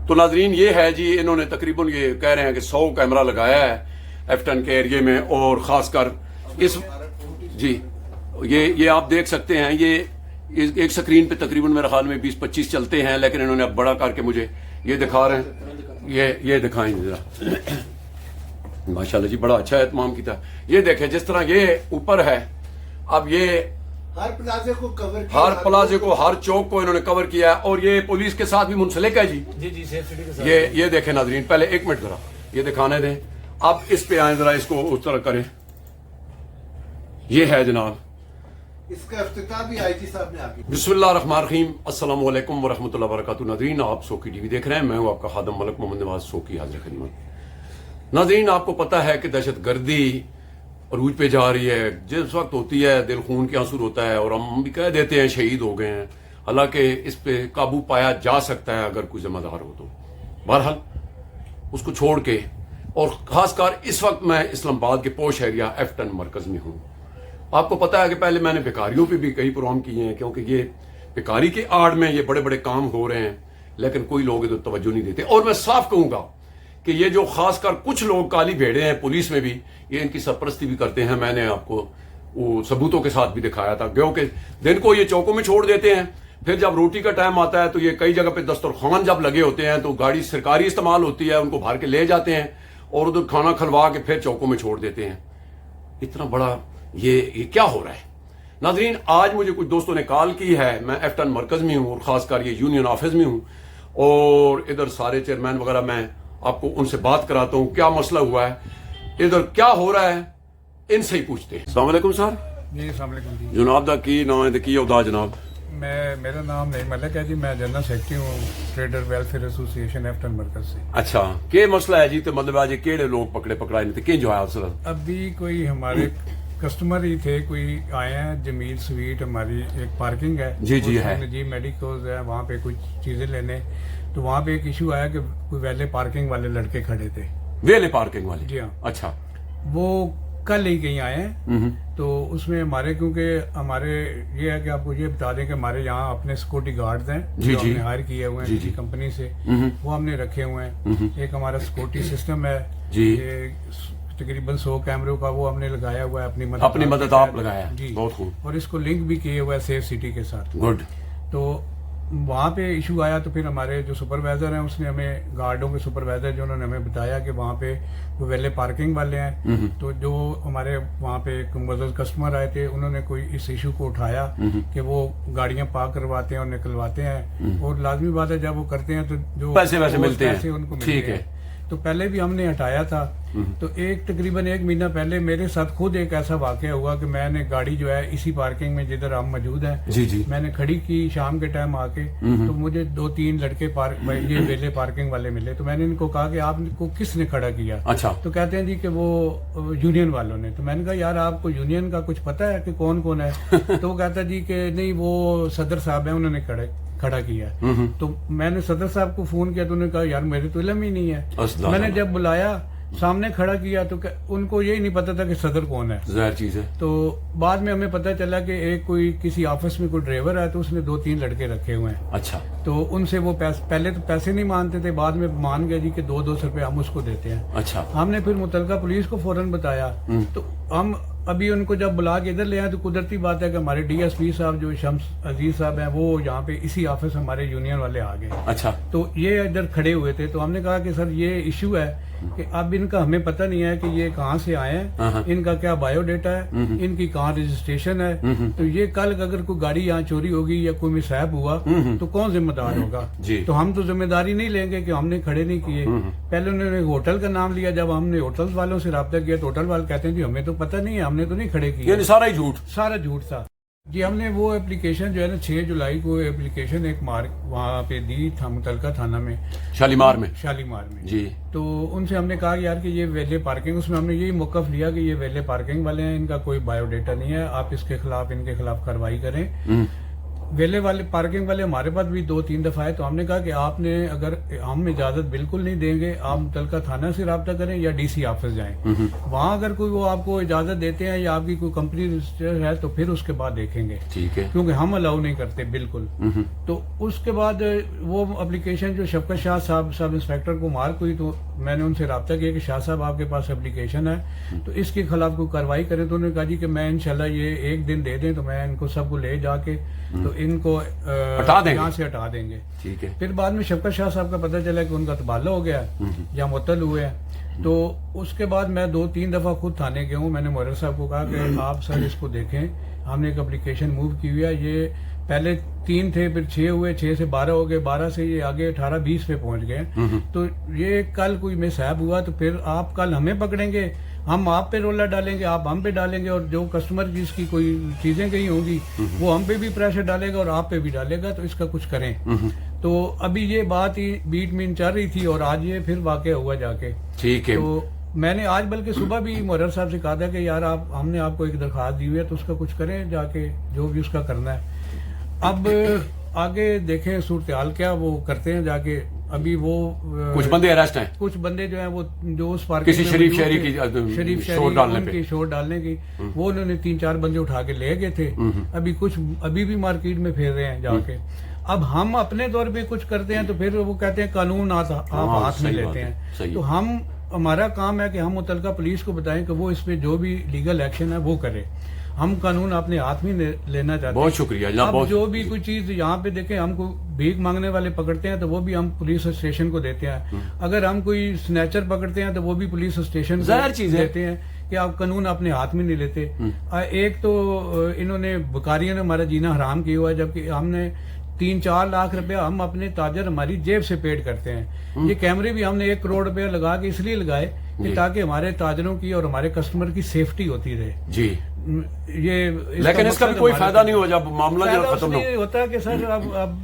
تو ناظرین یہ ہے جی، انہوں نے تقریباً یہ کہہ رہے ہیں کہ 100 کیمرہ لگایا ہے ایفٹن کے ایریے میں، اور خاص کر اس جی یہ آپ دیکھ سکتے ہیں، یہ ایک سکرین پہ تقریباً میرے خیال میں 20-25 چلتے ہیں، لیکن انہوں نے اب بڑا کر کے مجھے یہ دکھا رہے ہیں، یہ دکھائیں ذرا ماشاءاللہ جی، بڑا اچھا اہتمام کیا. یہ دیکھیں جس طرح یہ اوپر ہے، اب یہ ہر پلازے کو کور کیا، ہر پلازے کو، ہر چوک کو انہوں نے کور کیا ہے، اور یہ پولیس کے ساتھ بھی منسلک ہے جی. جی سیف سٹی کے ساتھ. یہ دیکھیں ناظرین، پہلے ایک منٹ ذرا یہ دکھانے دیں. اب اس پہ آئیں ذرا، اس کو اس طرح کریں. یہ ہے جناب، اس کا افتتاح بھی آئی جی صاحب نے آگے. بسم اللہ الرحمن الرحیم. السلام علیکم ورحمۃ اللہ وبرکاتہ. ناظرین آپ سوکی ٹی وی دیکھ رہے ہیں، میں ہوں آپ کا خادم ملک محمد نواز سوکی، حاضر خدمت. ناظرین آپ کو پتا ہے کہ دہشت گردی عروج پہ جا رہی ہے. جس وقت ہوتی ہے دل خون کے آنسو ہوتا ہے، اور ہم بھی کہہ دیتے ہیں شہید ہو گئے ہیں، حالانکہ اس پہ قابو پایا جا سکتا ہے اگر کوئی ذمہ دار ہو تو. بہرحال اس کو چھوڑ کے، اور خاص کر اس وقت میں اسلام آباد کے پوش ایریا ایفٹن مرکز میں ہوں. آپ کو پتا ہے کہ پہلے میں نے بیکاریوں پہ بھی کئی پروگرام کیے ہیں، کیونکہ یہ بیکاری کے آڑ میں یہ بڑے بڑے کام ہو رہے ہیں، لیکن کوئی لوگ ادھر توجہ نہیں دیتے. اور میں صاف کہوں گا کہ یہ جو خاص کر کچھ لوگ کالی بھیڑے ہیں پولیس میں بھی، یہ ان کی سرپرستی بھی کرتے ہیں. میں نے آپ کو وہ ثبوتوں کے ساتھ بھی دکھایا تھا، کیونکہ دن کو یہ چوکوں میں چھوڑ دیتے ہیں، پھر جب روٹی کا ٹائم آتا ہے تو یہ کئی جگہ پہ دسترخوان جب لگے ہوتے ہیں تو گاڑی سرکاری استعمال ہوتی ہے، ان کو بھر کے لے جاتے ہیں اور ادھر کھانا کھلوا کے پھر چوکوں میں چھوڑ دیتے ہیں. اتنا بڑا یہ کیا ہو رہا ہے ناظرین؟ آج مجھے کچھ دوستوں نے کال کی ہے. میں ایفٹن مرکز میں ہوں، اور خاص کر یہ یونین آفس میں ہوں، اور ادھر سارے چیئرمین وغیرہ، میں آپ کو ان سے بات کراتا ہوں کیا مسئلہ ہوا ہے، ادھر کیا ہو رہا ہے، ان سے ہی پوچھتے ہیں. السلام علیکم سر. جی السلام علیکم جی. جناب دا کی نام ہے، کی عہدہ جناب؟ میرا نام نعیم ملک ہے جی. میں جنرل سیکرٹری ہوں ٹریڈر ویلفیئر ایسوسی ایشن ایفٹن مرکز سے. اچھا، کیا مسئلہ ہے جی؟ تو مطلب آج کیڑے لوگ پکڑائے نہیں تھے، کہیں جو ہے اصل ابھی کوئی ہمارے کسٹمر ہی تھے، کوئی آئے ہیں جمیل سویٹ، ہماری ایک پارکنگ ہے جی ہے جی میڈیکلز ہے، وہاں پہ کچھ چیزیں لینے، تو وہاں پہ ایک ایشو آیا کہ کوئی ویلے پارکنگ والے لڑکے کھڑے تھے. ویلے پارکنگ والے؟ جی ہاں. اچھا، وہ کل ہی کہیں آئے ہیں، تو اس میں ہمارے، کیونکہ ہمارے یہ ہے کہ آپ کو یہ بتا دیں کہ ہمارے یہاں اپنے سیکورٹی گارڈز ہیں جو ہم نے ہائر کیے ہوئے ہیں کسی کمپنی سے، وہ ہم نے رکھے ہوئے ہیں. ایک ہمارا سیکورٹی سسٹم ہے تقریباً 100 کیمروں کا، وہ ہم نے لگایا ہوا ہے اپنی مدد آپ لگایا جی، بہت خوب. اور اس کو لنک بھی کیے ہوا ہے سیف سٹی کے ساتھ. گڈ. تو وہاں پہ ایشو آیا تو پھر ہمارے جو سپروائزر ہیں اس نے ہمیں، گارڈوں کے سپروائزر جو انہوں نے ہمیں بتایا کہ وہاں پہ وہ ویلے پارکنگ والے ہیں. تو جو ہمارے وہاں پہ معزز کسٹمر آئے تھے، انہوں نے کوئی اس ایشو کو اٹھایا کہ وہ گاڑیاں پارک کرواتے ہیں اور نکلواتے ہیں، اور لازمی بات ہے جب وہ کرتے ہیں تو جو پیسے ویسے ملتے ہیں ان کو ملتے ہیں. تو پہلے بھی ہم نے ہٹایا تھا. تو تقریباً 1 مہینہ پہلے میرے ساتھ خود ایک ایسا واقعہ ہوا کہ میں نے گاڑی جو ہے اسی پارکنگ میں جدھر ہم موجود ہیں میں نے کھڑی کی شام کے ٹائم آ کے، تو مجھے 2-3 لڑکے یہ ویلے پارکنگ والے ملے. تو میں نے ان کو کہا کہ آپ کو کس نے کھڑا کیا؟ اچھا. تو کہتے ہیں جی کہ وہ یونین والوں نے. تو میں نے کہا یار آپ کو یونین کا کچھ پتا ہے کہ کون کون ہے؟ تو وہ کہتا جی کہ نہیں وہ صدر صاحب ہیں، انہوں نے کھڑا کیا. تو میں نے صدر صاحب کو فون کیا تو انہوں نے کہا یار میرے تو علم ہی نہیں ہے. میں نے جب بلایا سامنے کھڑا کیا تو ان کو یہی نہیں پتا تھا کہ صدر کون ہے. ظاہر چیز ہے. تو بعد میں ہمیں پتا چلا کہ ایک کوئی کسی آفس میں کوئی ڈرائیور ہے، تو اس نے 2-3 لڑکے رکھے ہوئے ہیں. اچھا. تو ان سے وہ پہلے تو پیسے نہیں مانتے تھے، بعد میں مان گیا جی کہ 200 روپے ہم اس کو دیتے ہیں. اچھا. ہم نے پھر متعلقہ پولیس کو فوراً بتایا. تو ہم ابھی ان کو جب بلا کے ادھر لے آئے تو قدرتی بات ہے کہ ہمارے ڈی ایس پی صاحب جو شمس عزیز صاحب ہیں، وہ یہاں پہ اسی آفس ہمارے یونین والے آ گئے. اچھا. تو یہ ادھر کھڑے ہوئے تھے. تو ہم نے کہا کہ سر یہ ایشو ہے کہ اب ان کا ہمیں پتہ نہیں ہے کہ یہ کہاں سے آئے ہیں، ان کا کیا بایو ڈیٹا ہے، ان کی کہاں رجسٹریشن ہے. تو یہ کل اگر کوئی گاڑی یہاں چوری ہوگی یا کوئی مسائب ہوا تو کون ذمہ دار ہوگا؟ تو ہم تو ذمہ داری نہیں لیں گے کہ ہم نے کھڑے نہیں کیے. پہلے انہوں نے ہوٹل کا نام لیا. جب ہم نے ہوٹل والوں سے رابطہ کیا تو ہوٹل والے کہتے ہیں جی ہمیں تو پتہ نہیں ہے، ہم نے تو نہیں کھڑے کیے. سارا ہی جھوٹ، سارا جھوٹ تھا جی. ہم نے وہ اپلیکیشن جو ہے نا 6 جولائی کو اپلیکیشن ایک وہاں پہ دی تھا متعلقہ تھانہ میں، شالیمار میں جی. تو ان سے ہم نے کہا یار کہ یہ ویلے پارکنگ، اس میں ہم نے یہی موقف لیا کہ یہ ویلے پارکنگ والے ہیں، ان کا کوئی بایو ڈیٹا نہیں ہے، آپ اس کے خلاف ان کے خلاف کارروائی کریں. वेले वाले पार्किंग वाले हमारे पास भी 2-3 दफा आए, तो हमने कहा कि आपने अगर हम इजाजत बिल्कुल नहीं देंगे, आप मुतलका थाना से रब्ता करें या डीसी ऑफिस जाएं। वहां अगर कोई वो आपको इजाजत देते हैं या आपकी कोई कंपनी रजिस्टर है तो फिर उसके बाद देखेंगे, ठीक है, क्योंकि हम अलाउ नहीं करते बिल्कुल। तो उसके बाद वो एप्लीकेशन जो शफकत शाह साहब सब इंस्पेक्टर को मार्क हुई, तो मैंने उनसे रब्ता किया कि शाह साहब आपके पास एप्लीकेशन है तो इसके खिलाफ कोई कार्रवाई करें। तो उन्होंने कहा जी कि मैं इंशाल्लाह ये एक दिन दे दें तो मैं इनको सबको ले जाके तो इनको यहाँ से हटा देंगे, ठीक है। फिर बाद में शफकत शाह साहब का पता चला कि उनका तबादला हो गया या मुअत्तल हुए हैं। तो उसके बाद मैं 2-3 दफा खुद थाने गया हूँ। मैंने मुहर्रिर साहब को कहा कि आप सर इसको देखें, हमने एक एप्लीकेशन मूव की हुई है, ये पहले 3 थे, फिर 6 हुए, 6 से 12 हो गए, 12 से ये आगे 18-20 पे पहुंच गए। तो ये कल कोई मिसहैप हुआ तो फिर आप कल हमें पकड़ेंगे, हम आप पे रोला डालेंगे, आप हम पे डालेंगे, और जो कस्टमर की इसकी कोई चीजें गई होंगी वो हम पे भी प्रेशर डालेगा और आप पे भी डालेगा, तो इसका कुछ करें। तो अभी ये बात ही बीट में चल रही थी और आज ये फिर वाकया हुआ जाके, ठीक है। तो मैंने आज बल्कि सुबह भी मुहर्रिर साहब से कहा था कि यार आप हमने आपको एक दरख्वास्त दी हुई है तो उसका कुछ करें जाके, जो भी उसका करना है। अब आगे देखें सूरत हाल क्या वो करते हैं जाके। अभी वो कुछ बंदे अरेस्ट हैं, कुछ बंदे जो हैं वो जो उस पार्क किसी शरीफ शहरी की शोर डालने की वो उन्होंने 3-4 बंदे उठा के ले गए थे। अभी कुछ अभी भी मार्केट में फिर रहे हैं जाके। अब हम अपने तौर पे कुछ करते हैं तो फिर वो कहते हैं कानून आप हाथ में लेते हैं। तो हमारा काम है कि हम मुतलका पुलिस को बताएं कि वो इस पे जो भी लीगल एक्शन है वो करे। हम कानून अपने हाथ में लेना चाहते हैं। बहुत शुक्रिया जनाब। अब जो भी कोई चीज यहाँ पे देखें, हमको भीख मांगने वाले पकड़ते हैं तो वो भी हम पुलिस स्टेशन को देते हैं। अगर हम कोई स्नैचर पकड़ते हैं तो वो भी पुलिस स्टेशन को देते हैं कि आप कानून अपने हाथ में नहीं लेते। एक तो इन्होंने बुकारियों ने हमारा जीना हराम किया हुआ है, जबकि हमने 3-4 लाख रुपया हम अपने ताजर हमारी जेब से पेड करते हैं। ये कैमरे भी हमने 1 करोड़ रुपया लगा के इसलिए लगाए कि ताकि हमारे ताजरों की और हमारे कस्टमर की सेफ्टी होती रहे जी। ये लेकिन इसका भी कोई फायदा नहीं हुआ जब मामला जो खत्म होता है कि सर अब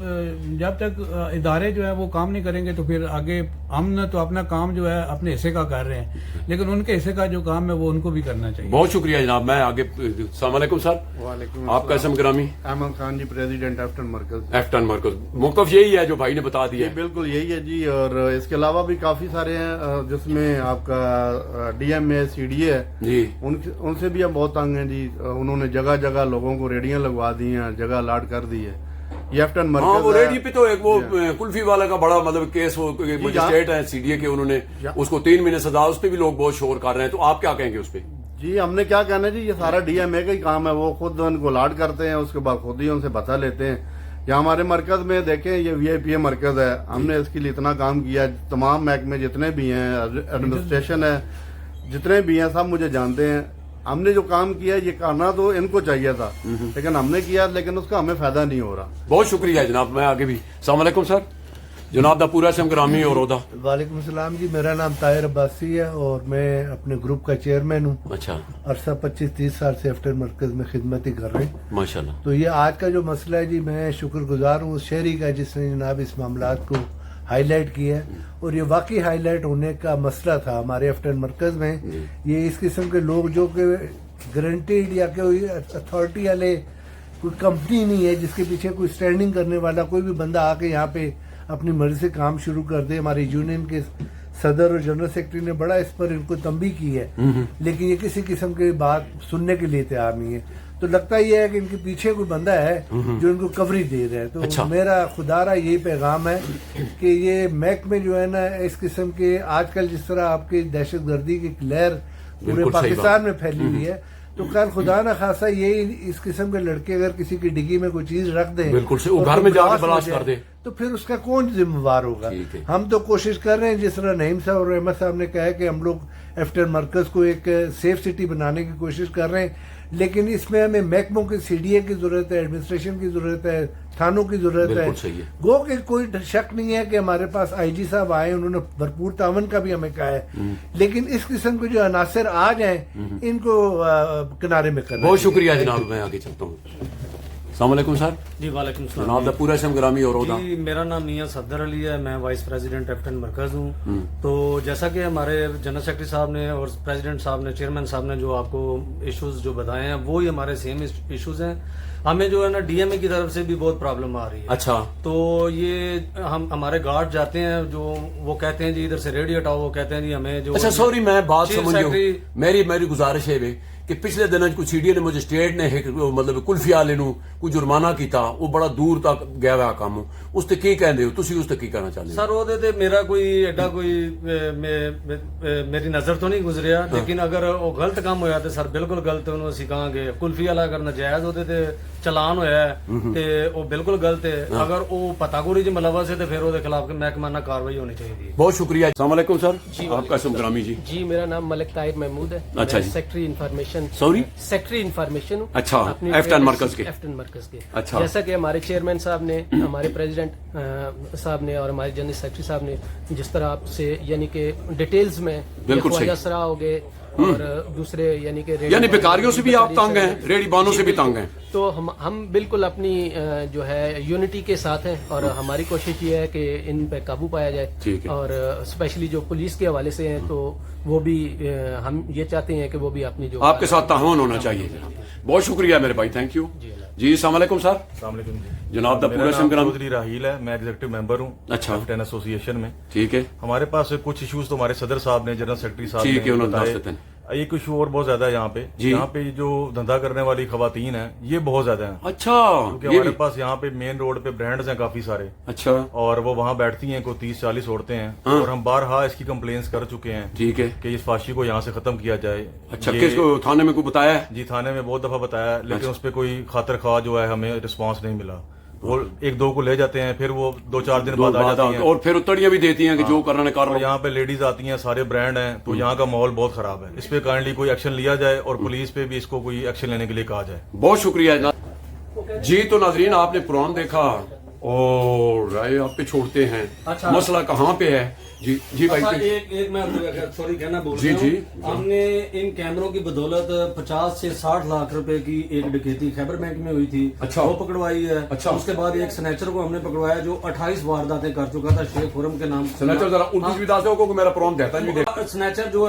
जब तक इदारे जो है वो काम नहीं करेंगे तो फिर आगे हम न तो अपना काम जो है अपने हिस्से का कर रहे हैं, लेकिन उनके हिस्से का जो काम है वो उनको भी करना चाहिए। बहुत शुक्रिया जनाब। मैं आगे अस्सलाम वालेकुम सर। वालेकुम। आपका इसम ग्रामी? अहमद खान जी, प्रेसिडेंट एफ्टन मरकज। एफ्टन मरकज मौकफ यही है जो भाई ने बता दिया है? बिल्कुल यही है जी, और इसके अलावा भी काफी सारे हैं जिसमें आपका DMA CDA है जी, उनसे भी हम बहुत तंग हैं जी। उन्होंने जगह जगह लोगों को रेडियां लगवा दी हैं, जगह अलाट कर दी है। ये एफ्टन मरकज वो रेडी पे तो एक वो कुल्फी वाला का बड़ा मतलब केस वो मजिस्ट्रेट है CDA के, उन्होंने उसको 3 महीने सजा, उस पर भी लोग बहुत शोर कर रहे हैं, तो आप क्या कहेंगे उस पर? जी हमने क्या कहना है जी, ये सारा DMA का ही काम है। वो खुद उनको अलाट करते हैं, उसके बाद खुद ही उनसे बता लेते हैं। या हमारे मरकज में देखें, ये VIP मरकज है, हमने इसके लिए इतना काम किया। तमाम महकमे जितने भी हैं, एडमिनिस्ट्रेशन है, जितने भी हैं, सब मुझे जानते हैं। हमने जो काम किया ये करना तो इनको चाहिए था, लेकिन हमने किया, लेकिन उसका हमें फायदा नहीं हो रहा। बहुत शुक्रिया जनाब। मैं आगे भी अस्सलाम वालेकुम सर। जनाब दा पूरा शम ग्रामी और ओदा? वालेकुम सलाम जी, मेरा नाम ताहिर अब्बासी है और मैं अपने ग्रुप का चेयरमैन हूँ। अच्छा। अरसा 25-30 साल से एफ्टर मरकज में खिदमत ही कर रहे हैं माशाल्लाह। तो ये आज का जो मसला है जी, मैं शुक्रगुजार हूँ उस शहरी का जिसने जनाब इस मामला को हाईलाइट किया है, और ये वाकई हाईलाइट होने का मसला था हमारे एफ्टर मरकज में। ये इस किस्म के लोग जो कि गारंटीड या कोई अथॉरिटी वाले कोई कंपनी नहीं है जिसके पीछे कोई स्टैंडिंग करने वाला कोई भी बंदा आके यहाँ पे अपनी मर्जी से काम शुरू कर दे। हमारी यूनियन के सदर और जनरल सेक्रेटरी ने बड़ा इस पर इनको तंबी की है, लेकिन ये किसी किस्म की बात सुनने के लिए तैयार नहीं है। तो लगता ये है कि इनके पीछे कोई बंदा है जो इनको कवरेज दे रहा है। तो अच्छा। मेरा खुदारा यही पैगाम है कि ये महकमे जो है ना, इस किस्म के आजकल जिस तरह आपकी दहशतगर्दी की लहर पूरे पाकिस्तान में फैली हुई है, तो कल खुदा ना खासा यही इस किस्म के लड़के अगर किसी की डिग्गी में कोई चीज रख दें, बिल्कुल से घर में जाकर बलास्ट कर दे, तो फिर उसका कौन जिम्मेवार होगा? हम तो कोशिश कर रहे हैं, जिस तरह नईम साहब और रहमत साहब ने कहा है कि हम लोग एफ्टर मरकज को एक सेफ सिटी बनाने की कोशिश कर रहे हैं, लेकिन इसमें हमें महकमों की CDA की जरूरत है, एडमिनिस्ट्रेशन की जरूरत है, थानों की जरूरत है। गो के कोई शक नहीं है कि हमारे पास IG साहब आए, उन्होंने भरपूर तावन का भी हमें कहा है, लेकिन इस किस्म के जो अनासर आ जाए इनको किनारे में करना। बहुत शुक्रिया जनाब। मैं आगे चलता हूँ। अस्सलाम वालेकुम सर। जी वालेकुम सलाम। जनाब दा पूरा शम ग्रामी और ओदा? जी मेरा नाम मियां सफदर अली है, मैं वाइस प्रेसिडेंट एफ्टन मरकज हूँ। तो जैसा कि हमारे जनरल सेक्रेटरी साहब ने और प्रेसिडेंट साहब ने, चेयरमैन साहब ने जो आपको इश्यूज जो बताए हैं, वो ही हमारे सेम इश्यूज हैं। हमें जो है ना डीएमए की तरफ से भी बहुत प्रॉब्लम आ रही है। अच्छा तो ये हम हमारे गार्ड जाते हैं, जो वो कहते हैं जी इधर से रेडी हटाओ, वो कहते हैं जी हमें जो अच्छा सॉरी मैं बात चीफ समझ गया सेक्रेटरी- मेरी गुजारिश है वे कि पिछले दिन कुछ सीडीए ने मुझे स्टेट ने मतलब कुल्फिया लेनू कोई जुर्माना किया वो बड़ा दूर तक गया हुआ काम उस ते की कहंदे हो तुसी उस ते की कहना चाहते हो सर ਉਹਦੇ ਤੇ ਮੇਰਾ ਕੋਈ ਐਡਾ ਕੋਈ ਮੇਰੀ ਨਜ਼ਰ ਤੋਂ ਨਹੀਂ ਗੁਜ਼ਰਿਆ, ਲੇਕਿਨ ਅਗਰ ਉਹ ਗਲਤ ਕੰਮ ਹੋਇਆ ਤੇ ਸਰ ਬਿਲਕੁਲ ਗਲਤ ਉਹਨੂੰ ਅਸੀਂ ਕਹਾਂਗੇ। ਕੁਲਫੀ ਵਾਲਾ ਅਗਰ ਨਜਾਇਜ਼ ਉਹਦੇ ਤੇ ਚਲਾਨ ਹੋਇਆ ਹੈ ਤੇ ਉਹ ਬਿਲਕੁਲ ਗਲਤ ਹੈ। ਅਗਰ ਉਹ ਪਤਾਗੋਰੀ ਚ ਮਲਵਸ ਹੈ ਤੇ ਫਿਰ ਉਹਦੇ ਖਿਲਾਫ ਮਹਿਕਮਾਨਾ ਕਾਰਵਾਈ ਹੋਣੀ ਚਾਹੀਦੀ ਹੈ। बहुत शुक्रिया अस्सलाम वालेकुम सर आपका शुभ ग्रामी जी जी मेरा नाम मलिक ताहिर महमूद है। अच्छा मैं जी। Secretary information Sorry? Secretary information हूँ। अच्छा, अपनी एफ्टन मरकज के। एफ्टन मरकज के। अच्छा। जैसा कि हमारे चेयरमैन साहब ने, हमारे प्रेसिडेंट साहब ने और हमारे जनरल सेक्रेटरी साहब ने जिस तरह आपसे यानी कि डिटेल्स में बिल्कुल सही। ख्वाजा सरा हो गए और दूसरे यानी कि यानी बेकारियों से भी आप तंग हैं रेडी बानों से भी तंग हैं तो हम बिल्कुल अपनी जो है यूनिटी के साथ हैं और हमारी कोशिश ये है कि इन पे काबू पाया ठीक जाए। है। और स्पेशली जो पुलिस के हवाले से हैं तो वो भी हम ये चाहते हैं कि वो भी अपनी जो आपके साथ ताउन होना चाहिए बहुत शुक्रिया मेरे भाई थैंक यू जी अस्सलाम वालेकुम सर अस्सलाम वालेकुम जी। जनाब दा मेरा पूरा नाम संग्राम चौधरी राहील है, मैं एग्जीक्यूटिव मेंबर हूँ अच्छा। एफ्टन एसोसिएशन में। ठीक है हमारे पास कुछ इश्यूज तो हमारे सदर साहब ने, जनरल सेक्रेटरी साहब ठीक है, ने उन्होंने बताए। दस देते एक इशू और बहुत ज्यादा है यहाँ पे। जी। यहाँ पे जो धंधा करने वाली खवातीन है ये बहुत ज्यादा है, अच्छा क्योंकि ये हमारे भी पास यहाँ पे मेन रोड पे ब्रांड्स हैं काफी सारे अच्छा और वो वहाँ बैठती हैं, कोई 30-40 औरतें हैं हाँ। और हम बारहा इसकी कंप्लेंट्स कर चुके हैं ठीक है कि इस फाशी को यहाँ से खत्म किया जाए। अच्छा ये- किसको थाने में को बताया है जी थाने में बहुत दफा बताया, लेकिन उस पर कोई खातर खा जो है हमें रिस्पांस नहीं मिला। वो एक दो को ले जाते हैं, फिर वो 2-4 दिन बाद आ जाती हैं और फिर उतड़ियां भी देती हैं कि जो करना है और करो यहाँ पे लेडीज आती हैं, सारे ब्रांड हैं, तो यहाँ का माहौल बहुत खराब है। इस पे काइंडली कोई एक्शन लिया जाए और पुलिस पे भी इसको कोई एक्शन लेने के लिए कहा जाए। बहुत शुक्रिया जनाब जी। तो नाजरीन आपने कुरान देखा और राय आप पे छोड़ते हैं अच्छा। मसला कहाँ पे है जी जी भाई अच्छा, एक मैं सॉरी कहना भूल जी, गया जी। हूँ। हमने इन कैमरों की बदौलत 50 से 60 लाख रुपए की एक डकैती खैबर बैंक में हुई थी, अच्छा। वो पकड़वाई है। अच्छा। उसके बाद एक स्नैचर को हमने पकड़वाया जो 28 वारदातें कर चुका था, शेख खुरम के नाम से। सनेचर जरा उल्टी सुविधा से को मेरा प्रॉम देता है भी देख स्नैचर जो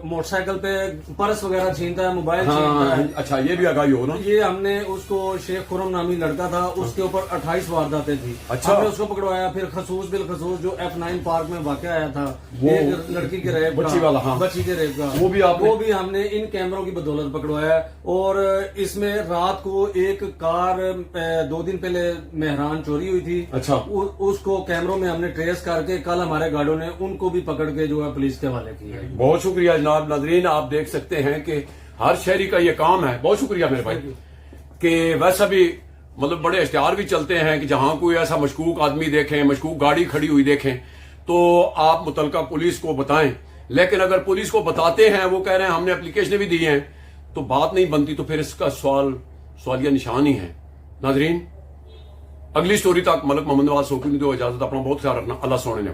मोटरसाइकिल पे पर्स वगैरह छीनता है, मोबाइल छीनता हाँ है, अच्छा ये भी आगाही हो ना ये हमने उसको शेख खुरम नामी लड़का था, उसके ऊपर 28 वारदातें थी। अच्छा। हमने उसको पकड़वाया। फिर खसूस बिल खसूस जो F9 पार्क में वाकया आया था, वो एक लड़की के रेप बच्ची वाला, हाँ। बच्ची के रेप का, वो भी हमने इन कैमरों की बदौलत पकड़वाया। और इसमें रात को एक कार 2 दिन पहले मेहरान चोरी हुई थी, अच्छा। उसको कैमरों में हमने ट्रेस करके कल हमारे गार्डों ने उनको भी पकड़ के जो है पुलिस के हवाले किया है। बहुत शुक्रिया जनाब नाजरीन आप देख सकते हैं कि हर शहरी का ये काम है। बहुत शुक्रिया मेरे भाई कि वैसा भी मतलब बड़े इश्तिहार भी चलते हैं कि जहां कोई ऐसा मशकूक आदमी देखें, मशकूक गाड़ी खड़ी हुई देखें तो आप मुतलका पुलिस को बताएं। लेकिन अगर पुलिस को बताते हैं वो कह रहे हैं हमने एप्लीकेशन भी दी हैं तो बात नहीं बनती तो फिर इसका सवालिया निशान ही है। नाजरीन अगली स्टोरी तक मलक मोहम्मद नवाज सोकी ने दो इजाजत अपना बहुत ख्याल रखना। अल्लाह सोने ने